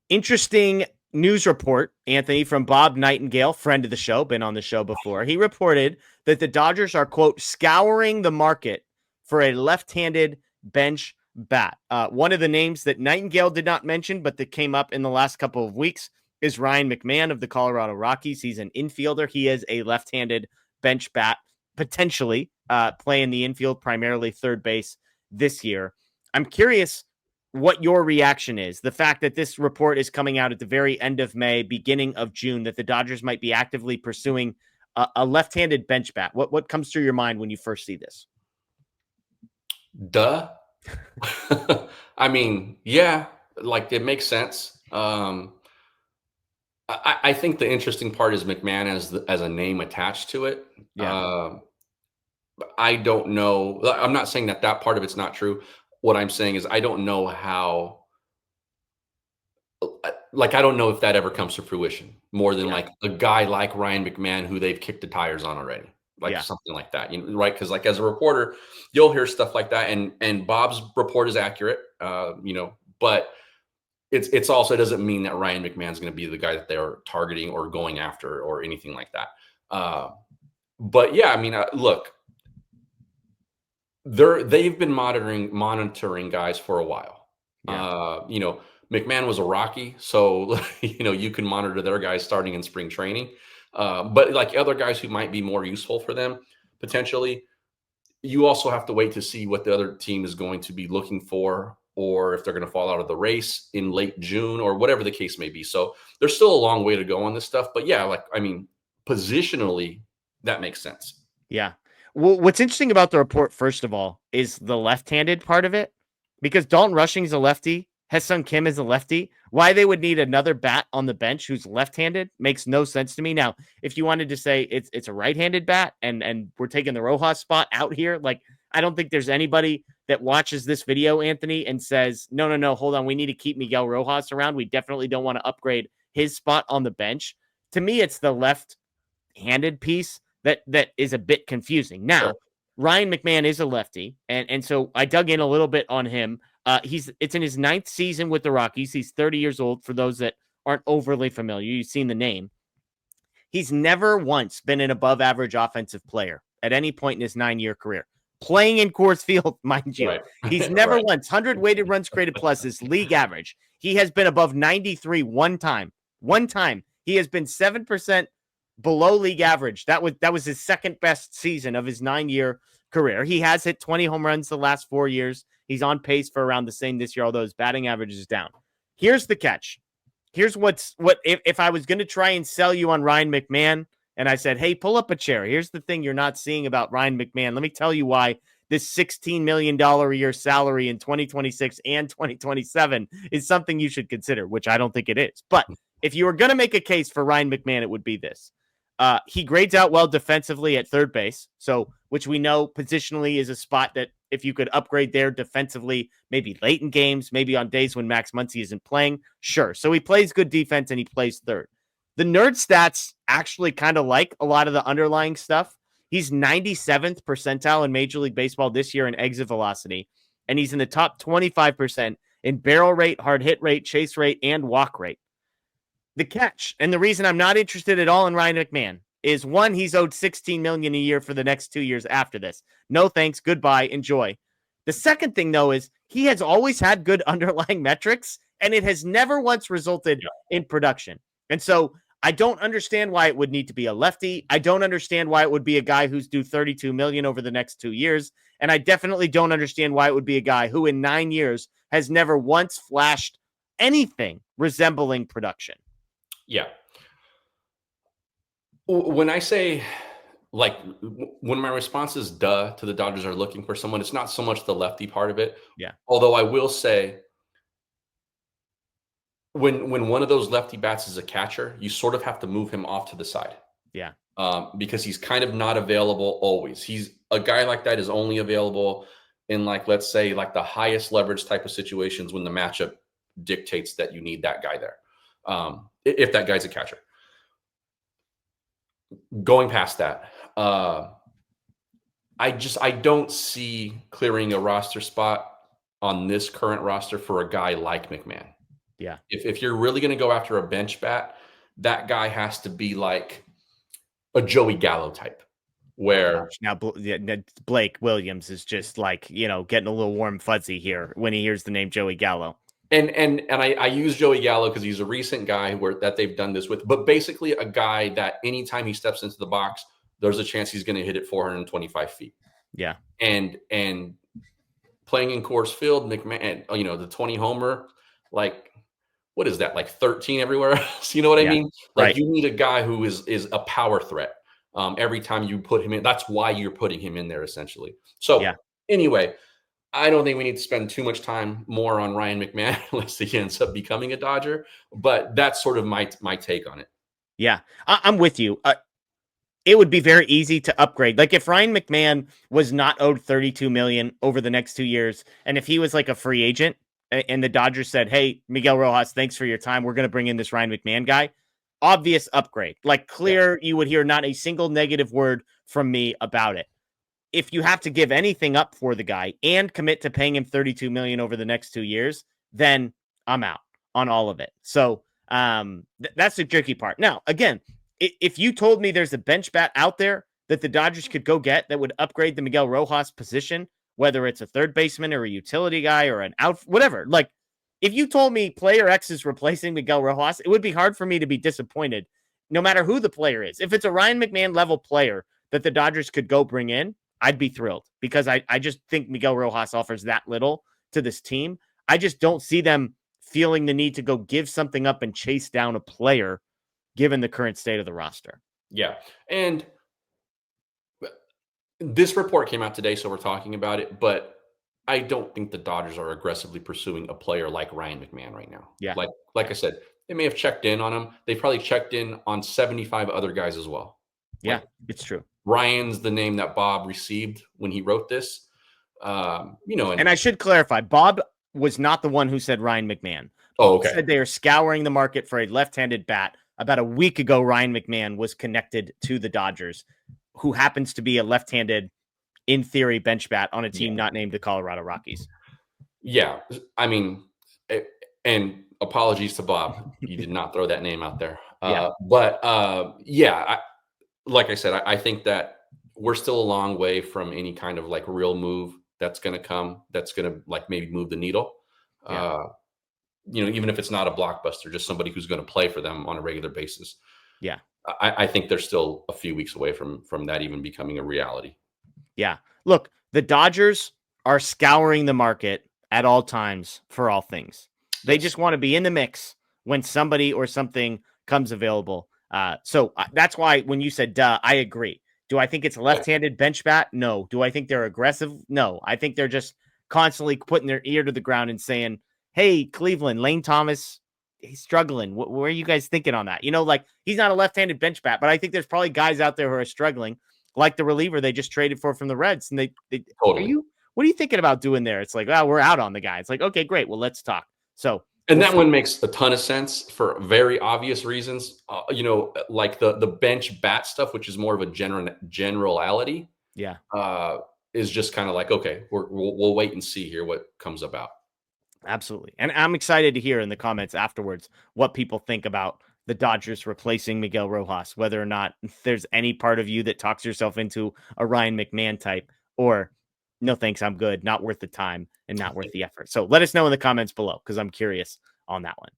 Interesting news report, Anthony, from Bob Nightingale, friend of the show, been on the show before. He reported that the Dodgers are, quote, scouring the market for a left-handed bench bat. One of the names that Nightingale did not mention, but that came up in the last couple of weeks, is Ryan McMahon of the Colorado Rockies. He's an infielder. He is a left-handed bench bat, potentially playing the infield, primarily third base this year. I'm curious what your reaction is. The fact that this report is coming out at the very end of May, beginning of June, that the Dodgers might be actively pursuing a left-handed bench bat. What comes through your mind when you first see this? Duh. I mean, yeah, like it makes sense. I think the interesting part is McMahon as a name attached to it. Yeah. I don't know. I'm not saying that part of it's not true. What I'm saying is I don't know how. Like I don't know if that ever comes to fruition. More than Yeah. like a guy like Ryan McMahon who they've kicked the tires on already, like Yeah. something like that. Right? Because like as a reporter, you'll hear stuff like that, and Bob's report is accurate. But it's also it doesn't mean that Ryan McMahon's going to be the guy that they're targeting or going after or anything like that. But yeah, I mean, look, they've been monitoring guys for a while. Yeah. McMahon was a Rocky, so you can monitor their guys starting in spring training. But like other guys who might be more useful for them potentially, you also have to wait to see what the other team is going to be looking for, or if they're going to fall out of the race in late June or whatever the case may be. So there's still a long way to go on this stuff. But yeah, positionally, that makes sense. Yeah. Well, what's interesting about the report, first of all, is the left-handed part of it, because Dalton Rushing's a lefty, Ha-Seong Kim is a lefty. Why they would need another bat on the bench who's left-handed makes no sense to me. Now, if you wanted to say it's a right-handed bat and we're taking the Rojas spot out here, like I don't think there's anybody that watches this video, Anthony, and says, no, hold on, we need to keep Miguel Rojas around. We definitely don't want to upgrade his spot on the bench. To me, it's the left-handed piece that is a bit confusing. Now, Sure. Ryan McMahon is a lefty, and so I dug in a little bit on him. It's in his 9th season with the Rockies. He's 30 years old. For those that aren't overly familiar, you've seen the name. He's never once been an above-average offensive player at any point in his 9-year career. Playing in Coors Field, mind you. Right. He's never Right. once 100 weighted runs created plus his league average. He has been above 93 one time. One time. He has been 7% below league average. That was his second best season of his 9-year career. He has hit 20 home runs the last 4 years. He's on pace for around the same this year, although his batting average is down. Here's the catch. Here's what if I was going to try and sell you on Ryan McMahon and I said, hey, pull up a chair. Here's the thing you're not seeing about Ryan McMahon. Let me tell you why this $16 million a year salary in 2026 and 2027 is something you should consider, which I don't think it is. But if you were going to make a case for Ryan McMahon, it would be this. He grades out well defensively at third base, so which we know positionally is a spot that if you could upgrade there defensively, maybe late in games, maybe on days when Max Muncy isn't playing, sure. So he plays good defense and he plays third. The nerd stats actually kind of like a lot of the underlying stuff. He's 97th percentile in Major League Baseball this year in exit velocity, and he's in the top 25% in barrel rate, hard hit rate, chase rate, and walk rate. The catch, and the reason I'm not interested at all in Ryan McMahon, is one, he's owed $16 million a year for the next 2 years after this. No thanks, goodbye, enjoy. The second thing, though, is he has always had good underlying metrics, and it has never once resulted in production. And so I don't understand why it would need to be a lefty. I don't understand why it would be a guy who's due $32 million over the next 2 years. And I definitely don't understand why it would be a guy who in 9 years has never once flashed anything resembling production. Yeah. When I say, like, when my response is duh to the Dodgers are looking for someone, it's not so much the lefty part of it. Yeah. Although I will say, when one of those lefty bats is a catcher, you sort of have to move him off to the side. Yeah. Because he's kind of not available always. He's a guy like that is only available in, like, let's say, like the highest leverage type of situations when the matchup dictates that you need that guy there. If that guy's a catcher. Going past that, I don't see clearing a roster spot on this current roster for a guy like McMahon. Yeah. If you're really going to go after a bench bat, that guy has to be like a Joey Gallo type, Oh where gosh. Now Blake Williams is just like, getting a little warm fuzzy here when he hears the name Joey Gallo. and I use Joey Gallo because he's a recent guy that they've done this with, but basically a guy that anytime he steps into the box, there's a chance he's going to hit it 425 feet. Yeah. And playing in Coors Field, McMahon, the 20 homer, like, what is that, like 13 everywhere else? You know what I mean? Like, right. you need a guy who is a power threat every time you put him in. That's why you're putting him in there, essentially. So anyway, I don't think we need to spend too much time more on Ryan McMahon unless he ends up becoming a Dodger. But that's sort of my take on it. Yeah, I'm with you. It would be very easy to upgrade. Like if Ryan McMahon was not owed $32 million over the next 2 years, and if he was like a free agent, and the Dodgers said, "Hey, Miguel Rojas, thanks for your time. We're going to bring in this Ryan McMahon guy." Obvious upgrade. Like clear, you would hear not a single negative word from me about it. If you have to give anything up for the guy and commit to paying him $32 million over the next 2 years, then I'm out on all of it. So that's the tricky part. Now, again, if you told me there's a bench bat out there that the Dodgers could go get that would upgrade the Miguel Rojas position, whether it's a third baseman or a utility guy or an out, whatever, like if you told me player X is replacing Miguel Rojas, it would be hard for me to be disappointed no matter who the player is. If it's a Ryan McMahon level player that the Dodgers could go bring in, I'd be thrilled because I just think Miguel Rojas offers that little to this team. I just don't see them feeling the need to go give something up and chase down a player given the current state of the roster. Yeah. And this report came out today, so we're talking about it, but I don't think the Dodgers are aggressively pursuing a player like Ryan McMahon right now. Yeah. Like I said, they may have checked in on him. They probably checked in on 75 other guys as well. Yeah, it's true. Ryan's the name that Bob received when he wrote this. And I should clarify, Bob was not the one who said Ryan McMahon. Oh, okay. He said they are scouring the market for a left-handed bat. About a week ago, Ryan McMahon was connected to the Dodgers, who happens to be a left-handed, in theory, bench bat on a team not named the Colorado Rockies. Yeah. I mean, and apologies to Bob. You did not throw that name out there. Like I said, I think that we're still a long way from any kind of like real move that's going to come, that's going to like maybe move the needle. Even if it's not a blockbuster, just somebody who's going to play for them on a regular basis. Yeah. I think they're still a few weeks away from that even becoming a reality. Yeah. Look, the Dodgers are scouring the market at all times for all things. They just want to be in the mix when somebody or something comes available. So that's why when you said, duh, I agree. Do I think it's a left-handed bench bat? No. Do I think they're aggressive? No. I think they're just constantly putting their ear to the ground and saying, hey, Cleveland, Lane Thomas, he's struggling. What are you guys thinking on that? Like he's not a left-handed bench bat, but I think there's probably guys out there who are struggling, like the reliever they just traded for from the Reds. And they totally. What are you thinking about doing there? It's like, we're out on the guy. It's like, okay, great. Well, let's talk. So, and that one makes a ton of sense for very obvious reasons. Like the bench bat stuff, which is more of a generality. Yeah. Is just kind of like, okay, we'll wait and see here what comes about. Absolutely. And I'm excited to hear in the comments afterwards what people think about the Dodgers replacing Miguel Rojas, whether or not there's any part of you that talks yourself into a Ryan McMahon type, or no, thanks, I'm good, not worth the time and not worth the effort. So let us know in the comments below because I'm curious on that one.